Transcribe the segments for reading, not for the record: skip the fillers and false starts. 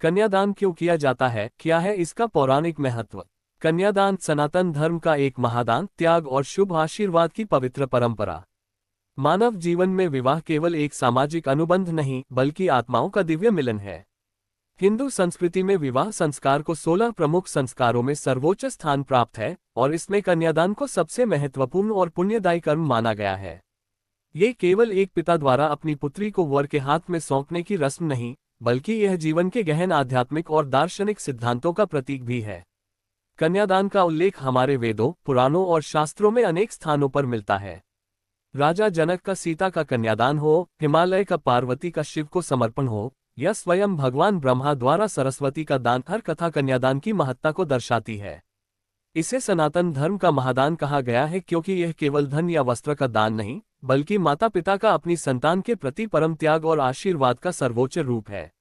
कन्यादान क्यों किया जाता है, क्या है इसका पौराणिक महत्व? कन्यादान सनातन धर्म का एक महादान, त्याग और शुभ आशीर्वाद की पवित्र परंपरा। मानव जीवन में विवाह केवल एक सामाजिक अनुबंध नहीं, बल्कि आत्माओं का दिव्य मिलन है। हिंदू संस्कृति में विवाह संस्कार को 16 प्रमुख संस्कारों में सर्वोच्च स्थान प्राप्त है और इसमें कन्यादान को सबसे महत्वपूर्ण और पुण्यदायी कर्म माना गया है। ये केवल एक पिता द्वारा अपनी पुत्री को वर के हाथ में सौंपने की रस्म नहीं, बल्कि यह जीवन के गहन आध्यात्मिक और दार्शनिक सिद्धांतों का प्रतीक भी है। कन्यादान का उल्लेख हमारे वेदों, पुराणों और शास्त्रों में अनेक स्थानों पर मिलता है। राजा जनक का सीता का कन्यादान हो, हिमालय का पार्वती का शिव को समर्पण हो, या स्वयं भगवान ब्रह्मा द्वारा सरस्वती का दान, हर कथा कन्यादान की महत्ता को दर्शाती है। इसे सनातन धर्म का महादान कहा गया है क्योंकि यह केवल धन या वस्त्र का दान नहीं, बल्कि माता पिता का अपनी संतान के प्रति परम त्याग और आशीर्वाद का सर्वोच्च रूप है।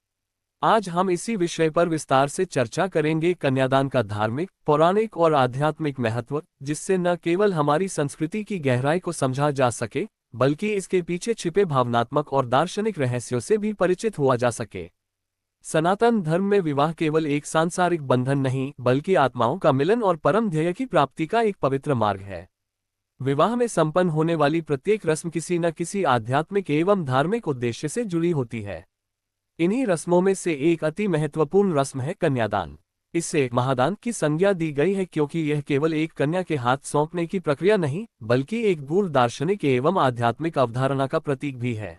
आज हम इसी विषय पर विस्तार से चर्चा करेंगे, कन्यादान का धार्मिक, पौराणिक और आध्यात्मिक महत्व, जिससे न केवल हमारी संस्कृति की गहराई को समझा जा सके, बल्कि इसके पीछे छिपे भावनात्मक और दार्शनिक रहस्यों से भी परिचित हुआ जा सके। सनातन धर्म में विवाह केवल एक सांसारिक बंधन नहीं, बल्कि आत्माओं का मिलन और परम ध्येय की प्राप्ति का एक पवित्र मार्ग है। विवाह में संपन्न होने वाली प्रत्येक रस्म किसी न किसी आध्यात्मिक एवं धार्मिक उद्देश्य से जुड़ी होती है। इन्हीं रस्मों में से एक अति महत्वपूर्ण रस्म है कन्यादान। इससे महादान की संज्ञा दी गई है क्योंकि यह केवल एक कन्या के हाथ सौंपने की प्रक्रिया नहीं, बल्कि एक गूढ़ दार्शनिक एवं आध्यात्मिक अवधारणा का प्रतीक भी है।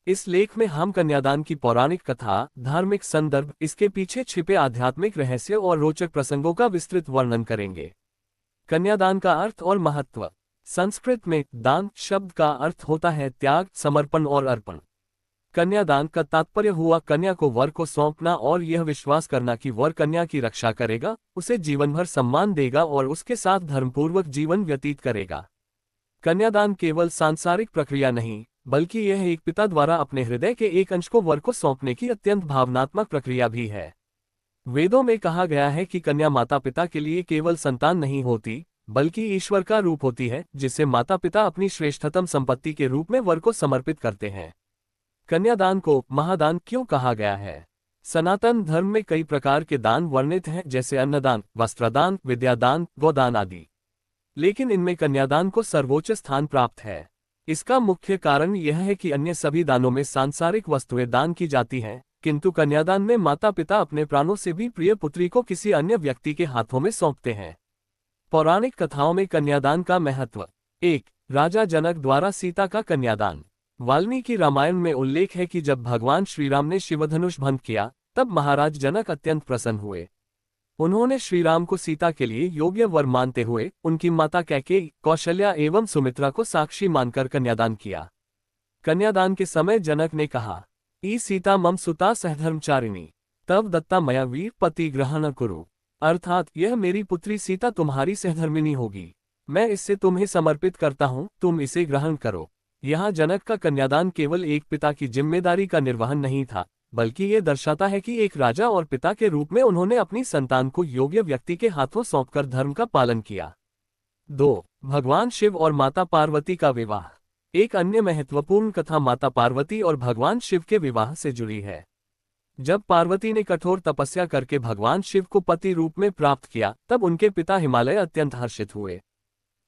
इस लेख में हम कन्यादान की पौराणिक कथा, धार्मिक संदर्भ, इसके पीछे छिपे आध्यात्मिक रहस्य और रोचक प्रसंगों का विस्तृत वर्णन करेंगे। कन्यादान का अर्थ और महत्व। संस्कृत में दान शब्द का अर्थ होता है त्याग, समर्पण और अर्पण। कन्यादान का तात्पर्य हुआ कन्या को वर को सौंपना और यह विश्वास करना कि वर कन्या की रक्षा करेगा, उसे जीवन भर सम्मान देगा और उसके साथ धर्मपूर्वक जीवन व्यतीत करेगा। कन्यादान केवल सांसारिक प्रक्रिया नहीं, बल्कि यह एक पिता द्वारा अपने हृदय के एक अंश को वर को सौंपने की अत्यंत भावनात्मक प्रक्रिया भी है। वेदों में कहा गया है कि कन्या माता पिता के लिए केवल संतान नहीं होती, बल्कि ईश्वर का रूप होती है, जिसे माता पिता अपनी श्रेष्ठतम संपत्ति के रूप में वर को समर्पित करते हैं। कन्यादान को महादान क्यों कहा गया है? सनातन धर्म में कई प्रकार के दान वर्णित हैं, जैसे अन्नदान, वस्त्रदान, विद्यादान, गोदान आदि। लेकिन इनमें कन्यादान को सर्वोच्च स्थान प्राप्त है। इसका मुख्य कारण यह है कि अन्य सभी दानों में सांसारिक वस्तुएं दान की जाती हैं, किंतु कन्यादान में माता पिता अपने प्राणों से भी प्रिय पुत्री को किसी अन्य व्यक्ति के हाथों में सौंपते हैं। पौराणिक कथाओं में कन्यादान का महत्व। 1. राजा जनक द्वारा सीता का कन्यादान। वाल्मीकि रामायण में उल्लेख है कि जब भगवान श्रीराम ने शिवधनुष भंग किया, तब महाराज जनक अत्यंत प्रसन्न हुए। उन्होंने श्रीराम को सीता के लिए योग्य वर मानते हुए उनकी माता कैकेयी, कौशल्या एवं सुमित्रा को साक्षी मानकर कन्यादान किया। कन्यादान के समय जनक ने कहा, ई सीता मम सुता सहधर्मचारिणी, तब दत्ता मया वीर पति ग्रहण कुरु। अर्थात यह मेरी पुत्री सीता तुम्हारी सहधर्मिणी होगी, मैं इससे तुम्हें समर्पित करता हूँ, तुम इसे ग्रहण करो। यहाँ जनक का कन्यादान केवल एक पिता की जिम्मेदारी का निर्वहन नहीं था, बल्कि ये दर्शाता है कि एक राजा और पिता के रूप में उन्होंने अपनी संतान को योग्य व्यक्ति के हाथों सौंपकर धर्म का पालन किया। 2. भगवान शिव और माता पार्वती का विवाह। एक अन्य महत्वपूर्ण कथा माता पार्वती और भगवान शिव के विवाह से जुड़ी है। जब पार्वती ने कठोर तपस्या करके भगवान शिव को पति रूप में प्राप्त किया, तब उनके पिता हिमालय अत्यंत हर्षित हुए।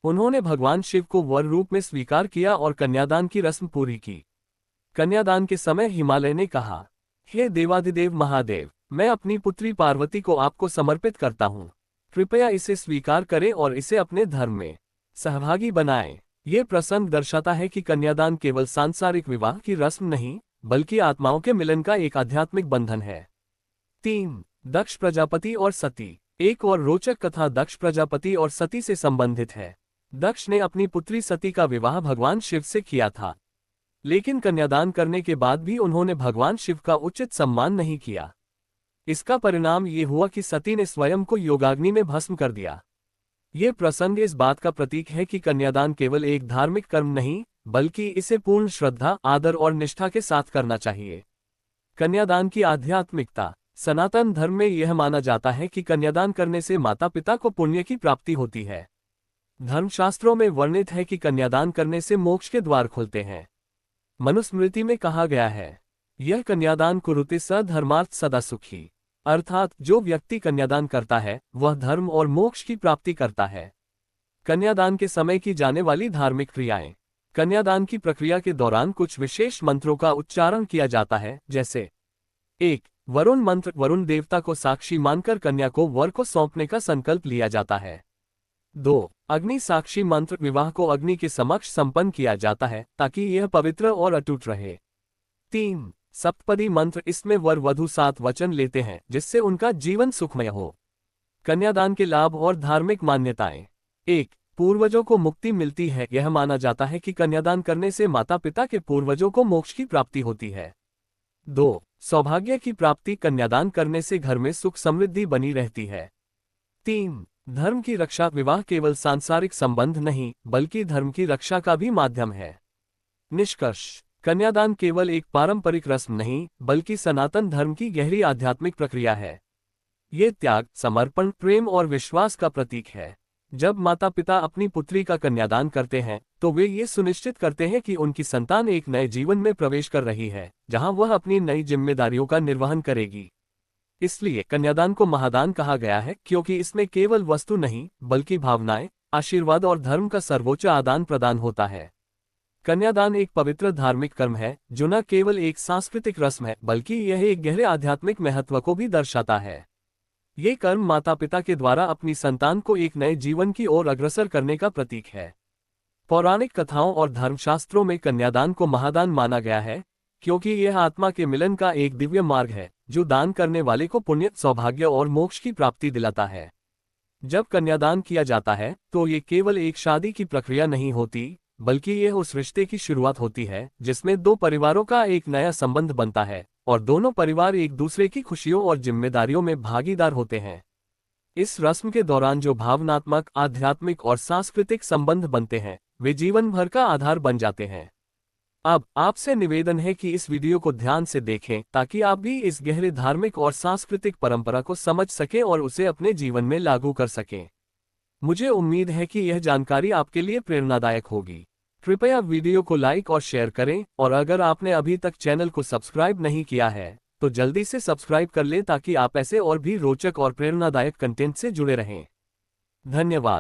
उन्होंने भगवान शिव को वर रूप में स्वीकार किया और कन्यादान की रस्म पूरी की। कन्यादान के समय हिमालय ने कहा, हे देवाधिदेव महादेव, मैं अपनी पुत्री पार्वती को आपको समर्पित करता हूँ, कृपया इसे स्वीकार करें और इसे अपने धर्म में सहभागी बनाएं। ये प्रसंग दर्शाता है कि कन्यादान केवल सांसारिक विवाह की रस्म नहीं, बल्कि आत्माओं के मिलन का एक आध्यात्मिक बंधन है। 3. दक्ष प्रजापति और सती। एक और रोचक कथा दक्ष प्रजापति और सती से संबंधित है। दक्ष ने अपनी पुत्री सती का विवाह भगवान शिव से किया था, लेकिन कन्यादान करने के बाद भी उन्होंने भगवान शिव का उचित सम्मान नहीं किया। इसका परिणाम ये हुआ कि सती ने स्वयं को योगाग्नि में भस्म कर दिया। ये प्रसंग इस बात का प्रतीक है कि कन्यादान केवल एक धार्मिक कर्म नहीं, बल्कि इसे पूर्ण श्रद्धा, आदर और निष्ठा के साथ करना चाहिए। कन्यादान की आध्यात्मिकता। सनातन धर्म में यह माना जाता है कि कन्यादान करने से माता पिता को पुण्य की प्राप्ति होती है। धर्मशास्त्रों में वर्णित है कि कन्यादान करने से मोक्ष के द्वार खुलते हैं। मनुस्मृति में कहा गया है, यह कन्यादान कुरुते स धर्मार्थ सदा सुखी। अर्थात जो व्यक्ति कन्यादान करता है वह धर्म और मोक्ष की प्राप्ति करता है। कन्यादान के समय की जाने वाली धार्मिक क्रियाएं। कन्यादान की प्रक्रिया के दौरान कुछ विशेष मंत्रों का उच्चारण किया जाता है, जैसे 1. वरुण मंत्र। वरुण देवता को साक्षी मानकर कन्या को वर को सौंपने का संकल्प लिया जाता है। 2. अग्नि साक्षी मंत्र। विवाह को अग्नि के समक्ष संपन्न किया जाता है ताकि यह पवित्र और अटूट रहे। 3. सप्तपदी मंत्र। इसमें वर वधू 7 वचन लेते हैं जिससे उनका जीवन सुखमय हो। कन्यादान के लाभ और धार्मिक मान्यताएं। 1. पूर्वजों को मुक्ति मिलती है। यह माना जाता है कि कन्यादान करने से माता पिता के पूर्वजों को मोक्ष की प्राप्ति होती है। 2. सौभाग्य की प्राप्ति। कन्यादान करने से घर में सुख समृद्धि बनी रहती है। 3. धर्म की रक्षा। विवाह केवल सांसारिक संबंध नहीं बल्कि धर्म की रक्षा का भी माध्यम है। निष्कर्ष। कन्यादान केवल एक पारंपरिक रस्म नहीं बल्कि सनातन धर्म की गहरी आध्यात्मिक प्रक्रिया है। ये त्याग, समर्पण, प्रेम और विश्वास का प्रतीक है। जब माता पिता अपनी पुत्री का कन्यादान करते हैं तो वे ये सुनिश्चित करते हैं कि उनकी संतान एक नए जीवन में प्रवेश कर रही है जहां वह अपनी नई जिम्मेदारियों का निर्वहन करेगी। इसलिए कन्यादान को महादान कहा गया है क्योंकि इसमें केवल वस्तु नहीं बल्कि भावनाएं, आशीर्वाद और धर्म का सर्वोच्च आदान प्रदान होता है। कन्यादान एक पवित्र धार्मिक कर्म है जो न केवल एक सांस्कृतिक रस्म है बल्कि यह एक गहरे आध्यात्मिक महत्व को भी दर्शाता है। ये कर्म माता पिता के द्वारा अपनी संतान को एक नए जीवन की ओर अग्रसर करने का प्रतीक है। पौराणिक कथाओं और धर्मशास्त्रों में कन्यादान को महादान माना गया है क्योंकि यह आत्मा के मिलन का एक दिव्य मार्ग है जो दान करने वाले को पुण्य, सौभाग्य और मोक्ष की प्राप्ति दिलाता है। जब कन्यादान किया जाता है तो ये केवल एक शादी की प्रक्रिया नहीं होती बल्कि यह उस रिश्ते की शुरुआत होती है जिसमें दो परिवारों का एक नया संबंध बनता है और दोनों परिवार एक दूसरे की खुशियों और जिम्मेदारियों में भागीदार होते हैं। इस रस्म के दौरान जो भावनात्मक, आध्यात्मिक और सांस्कृतिक संबंध बनते हैं वे जीवन भर का आधार बन जाते हैं। अब आपसे निवेदन है कि इस वीडियो को ध्यान से देखें ताकि आप भी इस गहरे धार्मिक और सांस्कृतिक परंपरा को समझ सकें और उसे अपने जीवन में लागू कर सकें। मुझे उम्मीद है कि यह जानकारी आपके लिए प्रेरणादायक होगी। कृपया वीडियो को लाइक और शेयर करें और अगर आपने अभी तक चैनल को सब्सक्राइब नहीं किया है तो जल्दी से सब्सक्राइब कर लें ताकि आप ऐसे और भी रोचक और प्रेरणादायक कंटेंट से जुड़े रहें। धन्यवाद।